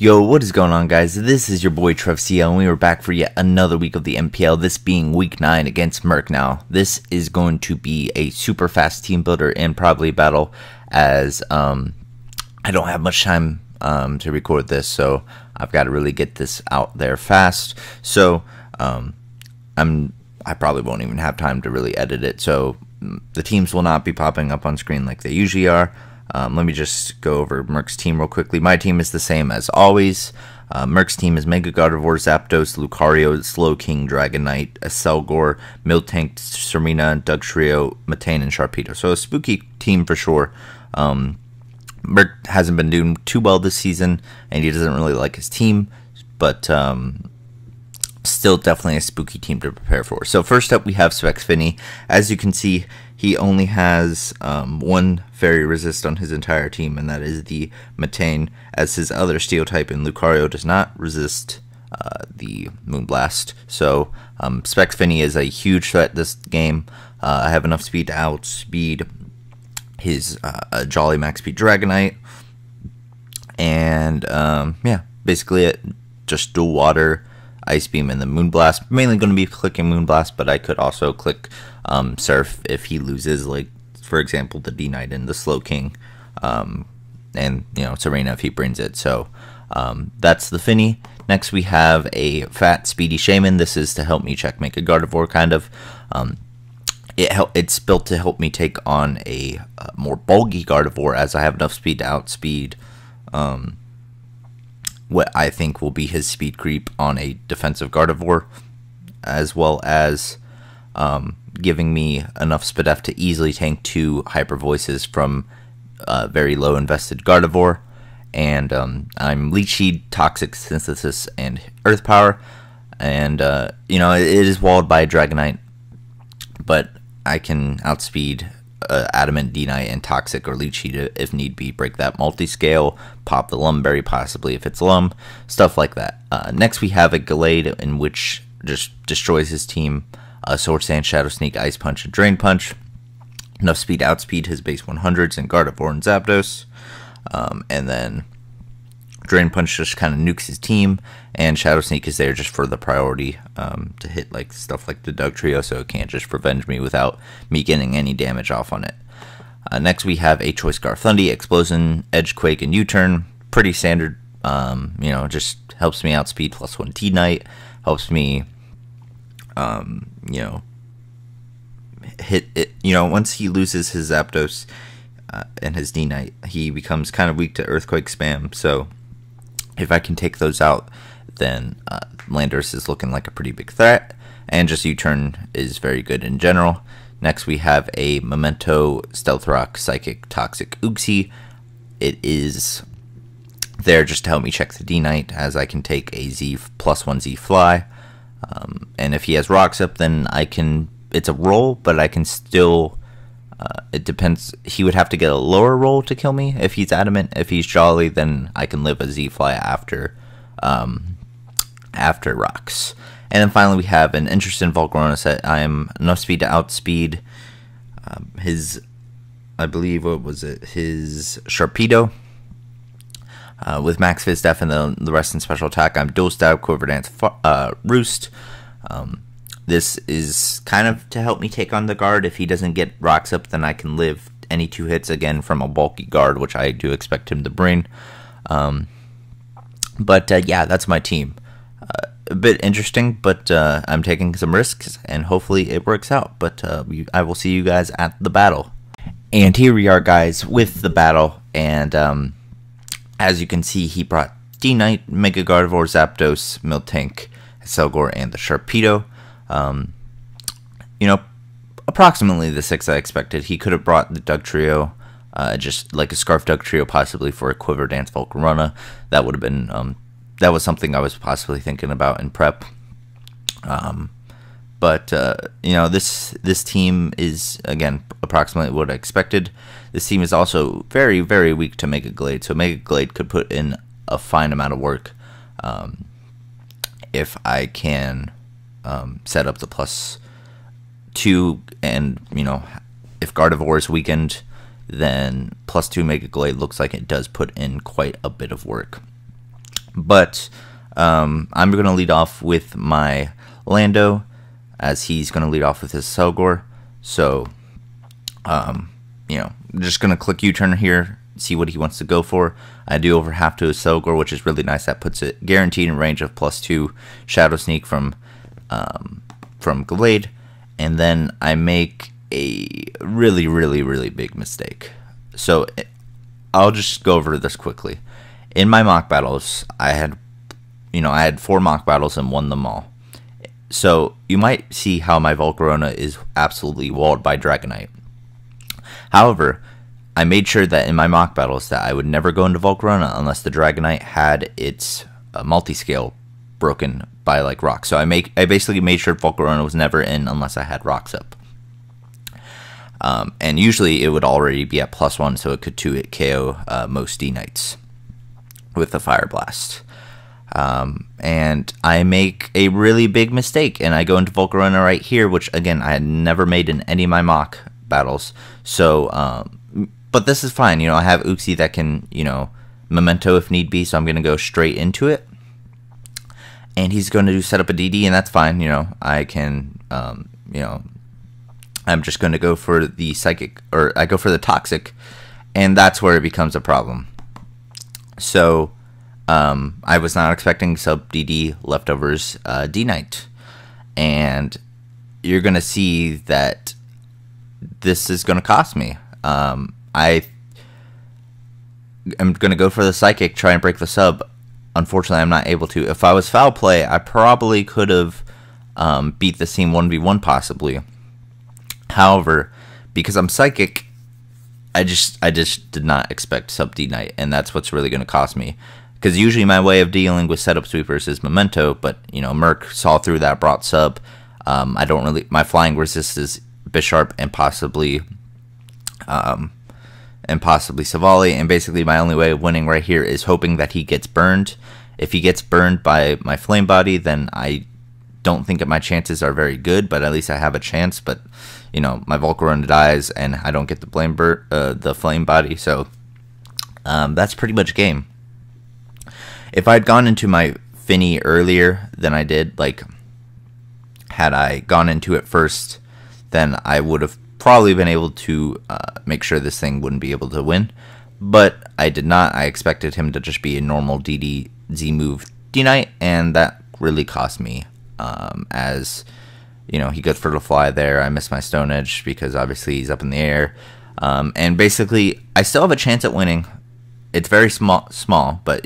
Yo, what is going on, guys? This is your boy TrevCL, and we are back for yet another week of the NPL, this being week 9 against Murk. Now, this is going to be a super fast team builder and probably battle, as I don't have much time to record this, so I've got to really get this out there fast. So, I probably won't even have time to really edit it, so the teams will not be popping up on screen like they usually are. Let me just go over Murk's team real quickly. My team is the same as always. Murk's team is Mega Gardevoir, Zapdos, Lucario, Slow King, Dragonite, Selgor, Miltank, Serena, Dugtrio, Metane, and Sharpedo. So a spooky team for sure. Murk hasn't been doing too well this season, and he doesn't really like his team, but still definitely a spooky team to prepare for. So first up we have Spexfini. As you can see, he only has one fairy resist on his entire team, and that is the Metane, as his other steel type in Lucario does not resist the Moonblast. So Spexfini is a huge threat this game. I have enough speed to outspeed his Jolly Max Speed Dragonite, and yeah, basically it. Just dual water, Ice Beam, and the Moonblast. Mainly going to be clicking Moonblast, but I could also click Surf if he loses, like for example the D-Knight and the Slow King, and you know, Serena if he brings it. So that's the Finny. Next we have a fat speedy Shaman. This is to help me checkmate a Gardevoir, kind of. It's built to help me take on a more bulky Gardevoir, as I have enough speed to outspeed what I think will be his speed creep on a defensive Gardevoir, as well as giving me enough Spadef to easily tank 2 Hyper Voices from very low invested Gardevoir. And I'm Leech Seed, Toxic Synthesis, and Earth Power. And you know, it is walled by a Dragonite, but I can outspeed Adamant, D-Knight, and Toxic or Leech Seed if need be. Break that multi-scale, pop the Lumberry possibly if it's Lum, stuff like that. Next we have a Glade, in which just destroys his team. Sword Sand, Shadow Sneak, Ice Punch, and Drain Punch. Enough speed to outspeed his base 100s in Gardevoir and Zapdos. And then Drain Punch just kind of nukes his team, and Shadow Sneak is there just for the priority to hit like stuff like the Dugtrio, so it can't just revenge me without me getting any damage off on it. Next we have a Choice Scarf Thundy, Explosion, Edgequake, and U-Turn. Pretty standard, you know, just helps me outspeed +1 T-Knight, helps me, you know, hit it. You know, once he loses his Zapdos and his D-Knight, he becomes kind of weak to Earthquake spam, so if I can take those out, then Landorus is looking like a pretty big threat, and just U-Turn is very good in general. Next we have a Memento, Stealth Rock, Psychic, Toxic, Uxie. It is there just to help me check the D-Knight, as I can take a Z +1 Z Fly, and if he has Rocks up, then I can, it's a roll, but I can still, it depends, he would have to get a lower roll to kill me if he's Adamant. If he's Jolly, then I can live a Z-Fly after after Rocks. And then finally we have an interesting Volcarona set. I am enough speed to outspeed his, I believe, what was it, his Sharpedo. With Max Fizz Def and the rest in special attack, I'm Dual Stab, Quiver Dance, Roost. This is kind of to help me take on the guard. If he doesn't get Rocks up, then I can live any 2 hits again from a bulky guard, which I do expect him to bring. But yeah, that's my team. A bit interesting, but I'm taking some risks, and hopefully it works out. But I will see you guys at the battle. And here we are, guys, with the battle. And as you can see, he brought D-Knight, Mega Gardevoir, Zapdos, Miltank, Selgor, and the Sharpedo. You know, approximately the 6 I expected. He could have brought the Dugtrio, just like a Scarf Dugtrio, possibly for a Quiver Dance Volcarona. That would have been, that was something I was possibly thinking about in prep. But you know, this team is, again, approximately what I expected. This team is also very, very weak to Mega Glade, so Mega Glade could put in a fine amount of work if I can set up the +2, and you know, if Gardevoir is weakened, then +2 Mega Glade looks like it does put in quite a bit of work. But I'm going to lead off with my Lando, as he's going to lead off with his Selgor. So, just going to click U-turn here, see what he wants to go for. I do over half to his Selgor, which is really nice. That puts it guaranteed in range of +2 Shadow Sneak from Glade. And then I make a really, really, really big mistake. So I'll just go over this quickly. In my mock battles, I had 4 mock battles and won them all. So you might see how my Volcarona is absolutely walled by Dragonite. However, I made sure that in my mock battles that I would never go into Volcarona unless the Dragonite had its multi-scale broken by like rocks. So I basically made sure Volcarona was never in unless I had rocks up. And usually it would already be at +1, so it could 2-hit KO most D-Knights with the Fire Blast. And I make a really big mistake, and I go into Volcarona right here, which again I had never made in any of my mock battles. So, but this is fine. I have Uxie that can, memento if need be, so I'm gonna go straight into it. And he's going to set up a DD, and that's fine. I can, I'm just going to go for the Psychic, or I go for the Toxic, and that's where it becomes a problem. So, I was not expecting sub DD leftovers D-Knight, and you're going to see that this is going to cost me. I am going to go for the Psychic, try and break the sub. Unfortunately, I'm not able to. If I was foul play, I probably could have beat the team 1v1 possibly. However, because I'm Psychic, I just did not expect sub D-Knight, and that's what's really going to cost me. Because usually my way of dealing with setup sweepers is memento, but Murk saw through that, brought sub. My flying resist is Bisharp and possibly Savali, and basically my only way of winning right here is hoping that he gets burned. If he gets burned by my Flame Body, then I don't think that my chances are very good, but at least I have a chance. But my Volcarona dies and I don't get the Flame Body, so that's pretty much game. If I'd gone into my Finny earlier than I did, like had I gone into it first, then I would have probably been able to make sure this thing wouldn't be able to win, but I did not. I expected him to just be a normal DD-Z move D-Knight, and that really cost me, as he goes for the fly there. I missed my Stone Edge because obviously he's up in the air, and basically I still have a chance at winning. It's very small, but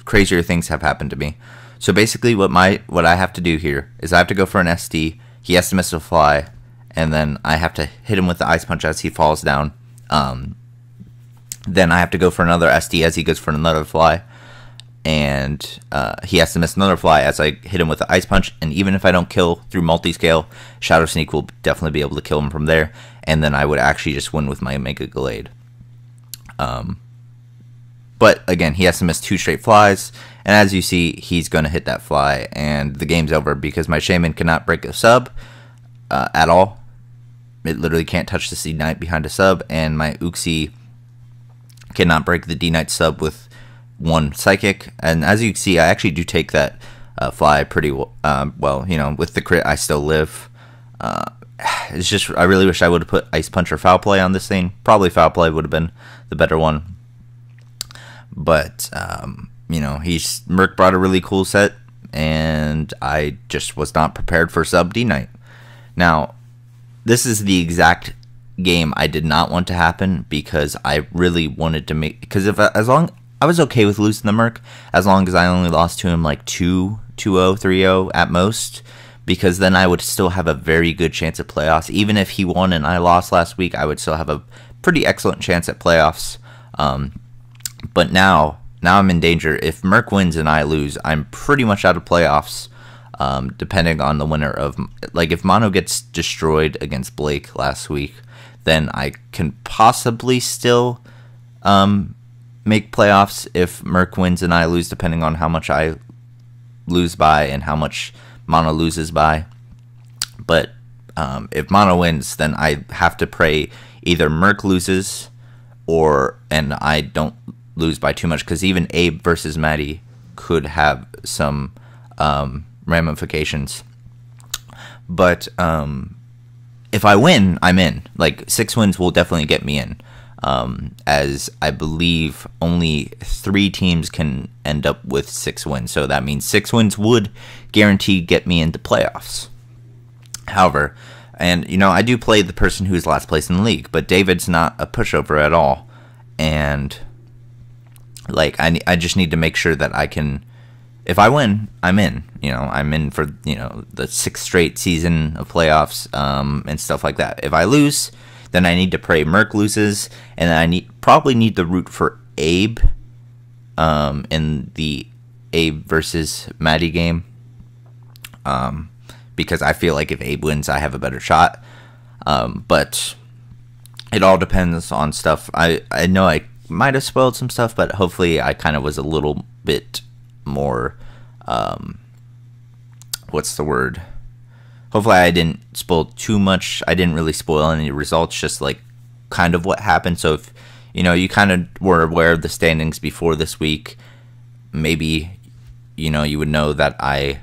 crazier things have happened to me. So basically what I have to do here is I have to go for an SD. He has to miss a fly, and then I have to hit him with the Ice Punch as he falls down. Then I have to go for another SD as he goes for another fly, and he has to miss another fly as I hit him with the Ice Punch. And even if I don't kill through multi-scale, Shadow Sneak will definitely be able to kill him from there, and then I would actually just win with my Mega Glade. But again, he has to miss 2 straight flies, and as you see, he's going to hit that fly, and the game's over because my Shaman cannot break a sub at all. It literally can't touch the D-Knight behind a sub, and my Uxie cannot break the D-Knight sub with 1 Psychic. And as you can see, I actually do take that fly pretty well. With the crit, I still live. It's just, I really wish I would have put Ice Punch or Foul Play on this thing. Probably Foul Play would have been the better one. But, Murk brought a really cool set, and I just was not prepared for sub D-Knight. Now, this is the exact game I did not want to happen, because I really wanted to make, because I was okay with losing the Murk, as long as I only lost to him like 2-0, 3-0 at most, because then I would still have a very good chance at playoffs. Even if he won and I lost last week, I would still have a pretty excellent chance at playoffs. But now I'm in danger. If Murk wins and I lose, I'm pretty much out of playoffs, depending on the winner of, like, if Mono gets destroyed against Blake last week, then I can possibly still make playoffs if Murk wins and I lose, depending on how much I lose by and how much Mono loses by. But if Mono wins, then I have to pray either Murk loses and I don't lose by too much, because even Abe versus Maddie could have some ramifications. But if I win, I'm in. Like, 6 wins will definitely get me in, as I believe only 3 teams can end up with 6 wins. So that means 6 wins would guarantee get me into playoffs. However, and I do play the person who's last place in the league, but David's not a pushover at all, and like I just need to make sure that I can. If I win, I'm in. I'm in for the 6th straight season of playoffs, and stuff like that. If I lose, then I need to pray Murk loses, and I probably need to root for Abe, in the Abe versus Maddie game, because I feel like if Abe wins, I have a better shot. But it all depends on stuff. I know I might have spoiled some stuff, but hopefully I kind of was a little bit more, what's the word? Hopefully I didn't spoil too much. I didn't really spoil any results, just like kind of what happened. So if you kind of were aware of the standings before this week, maybe you would know that I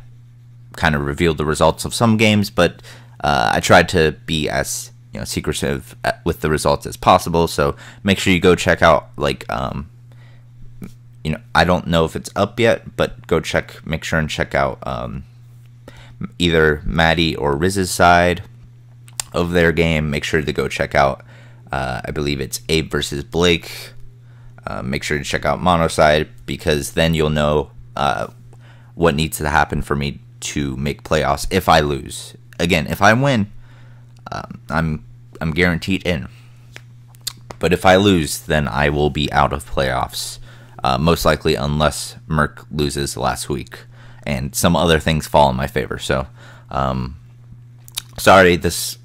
kind of revealed the results of some games, but I tried to be as secretive with the results as possible. So make sure you go check out, like, I don't know if it's up yet, but go make sure and check out either Maddie or Riz's side of their game. Make sure to go check out, I believe it's Abe versus Blake. Make sure to check out Mono side, because then you'll know what needs to happen for me to make playoffs. If I lose, again, if I win, I'm guaranteed in. But if I lose, then I will be out of playoffs, most likely, unless Murk loses last week and some other things fall in my favor. So, sorry, this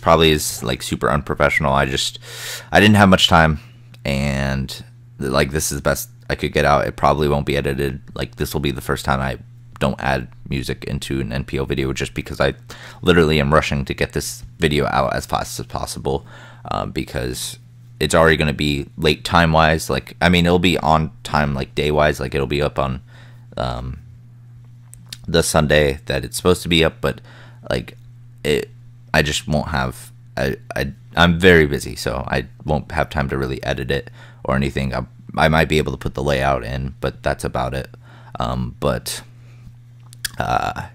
probably is like super unprofessional. I didn't have much time, and like, this is the best I could get out. It probably won't be edited. Like, this will be the first time I don't add music into an NPL video, just because I literally am rushing to get this video out as fast as possible, because it's already going to be late time wise. Like, I mean, it'll be on time, like day wise, like it'll be up on the Sunday that it's supposed to be up, but like I just won't have. I'm very busy, so I won't have time to really edit it or anything. I might be able to put the layout in, but that's about it. Yeah,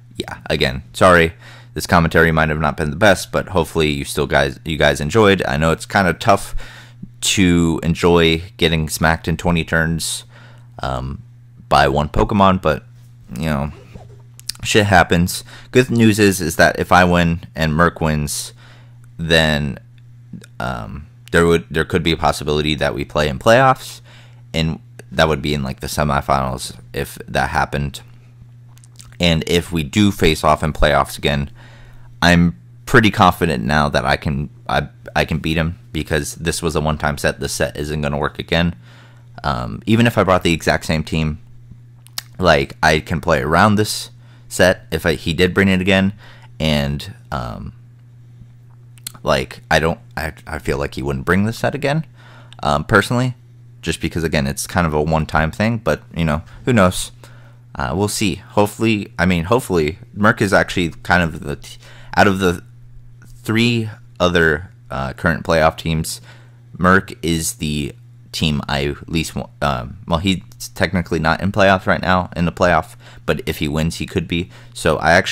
again, sorry, this commentary might have not been the best, but hopefully you guys enjoyed. I know it's kind of tough to enjoy getting smacked in 20 turns by one Pokemon, but shit happens. Good news is that if I win and Murk wins, then there could be a possibility that we play in playoffs, and that would be in like the semifinals if that happened. And if we do face off in playoffs again, I'm pretty confident now that I can beat him, because this was a one-time set. This set isn't going to work again. Even if I brought the exact same team, like, I can play around this set if he did bring it again. And like, I feel like he wouldn't bring this set again, personally, just because, again, it's kind of a one-time thing. But who knows? We'll see. Hopefully, Murk is actually kind of out of the 3 other current playoff teams, Murk is the team I least want. Well, he's technically not in playoffs right now, in the playoff, but if he wins, he could be. So I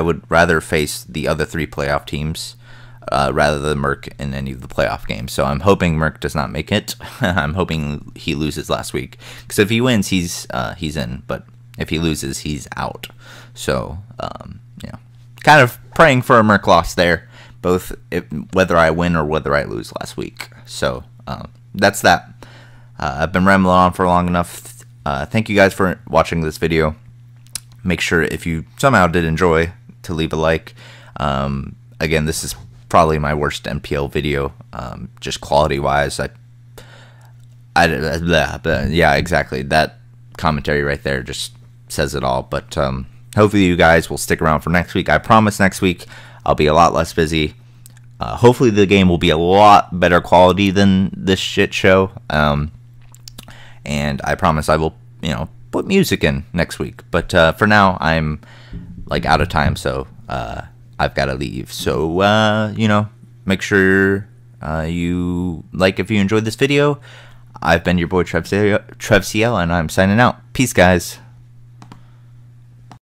would rather face the other 3 playoff teams rather than Murk in any of the playoff games. So I'm hoping Murk does not make it. I'm hoping he loses last week, because if he wins, he's in, but if he loses, he's out. So kind of praying for a Murk loss there, both whether I win or whether I lose last week. So that's that. I've been rambling on for long enough. Thank you guys for watching this video. Make sure, if you somehow did enjoy, to leave a like. Again, this is probably my worst NPL video, just quality wise. Yeah, exactly. That commentary right there just says it all. But hopefully you guys will stick around for next week. I promise next week I'll be a lot less busy. Hopefully the game will be a lot better quality than this shit show. And I promise I will, put music in next week. But for now, I'm like out of time, so I've got to leave. So make sure you like if you enjoyed this video. I've been your boy TrevCL, and I'm signing out. Peace, guys.